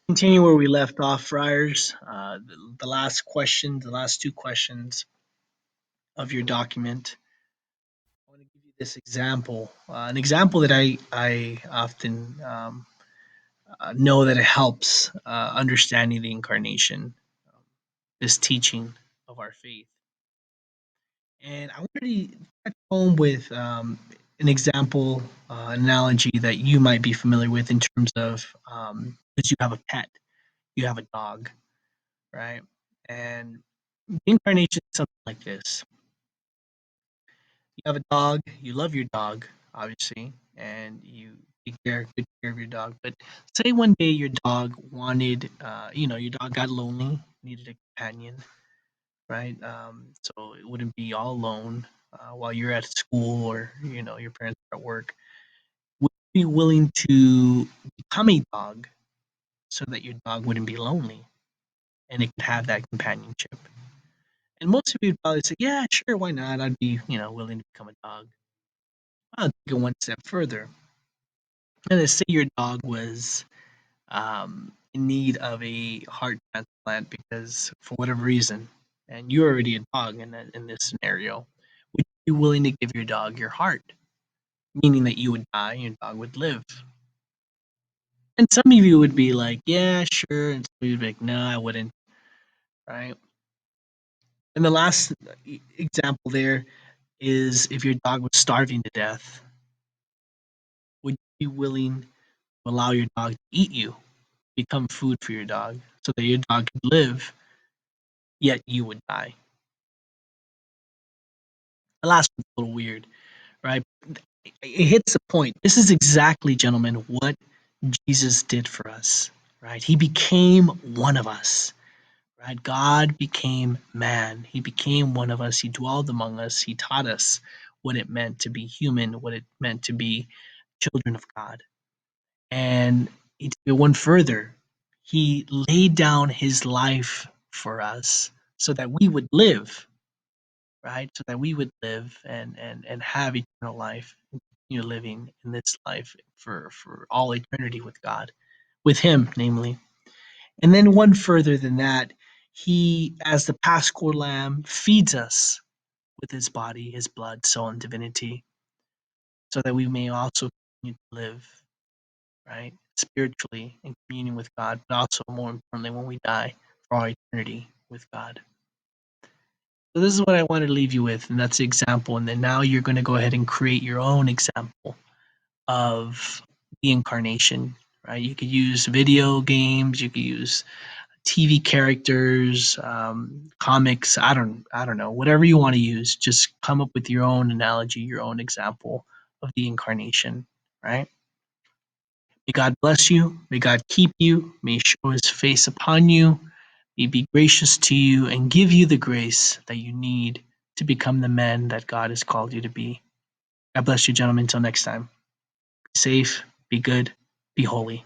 Continue where we left off, friars. The last question, the last two questions of your document. I want to give you this example, an example that I often know that it helps understanding the incarnation, this teaching of our faith. And I wanted to touch home with an example, an analogy that you might be familiar with in terms of because you have a pet, you have a dog, right? And the incarnation is something like this. You have a dog, you love your dog, obviously, and you take good care of your dog. But say one day your dog wanted, your dog got lonely, needed a companion, right? So it wouldn't be all alone while you're at school or, your parents are at work. Would you be willing to become a dog so that your dog wouldn't be lonely and it could have that companionship? And most of you would probably say, "Yeah, sure, why not? I'd be, willing to become a dog." I'll take it one step further. And let's say your dog was in need of a heart transplant because for whatever reason, and you're already a dog in this scenario, would you be willing to give your dog your heart? Meaning that you would die, your dog would live. And some of you would be like, "Yeah, sure," and some of you would be like, "No, I wouldn't." Right? And the last example there is if your dog was starving to death, would you be willing to allow your dog to eat you, become food for your dog, so that your dog could live, yet you would die? The last one's a little weird, right? It hits the point. This is exactly, gentlemen, what Jesus did for us, right? He became one of us, right? God became man. He became one of us. He dwelled among us. He taught us what it meant to be human, what it meant to be children of God. And he took it one further. He laid down his life for us so that we would live, right? So that we would live and have eternal life, living in this life for all eternity with God, with him, namely. And then one further than that, he, as the Paschal Lamb, feeds us with his body, his blood, soul, and divinity, so that we may also continue to live, right? Spiritually in communion with God, but also more importantly, when we die, for all eternity with God. So this is what I wanted to leave you with, and that's the example. And then now you're going to go ahead and create your own example of the incarnation, right? You could use video games, you could use TV characters, comics. I don't know, whatever you want to use. Just come up with your own analogy, your own example of the incarnation, right? May God bless you. May God keep you. May He show His face upon you. May He be gracious to you and give you the grace that you need to become the man that God has called you to be. God bless you, gentlemen. Until next time. Be safe, be good, be holy.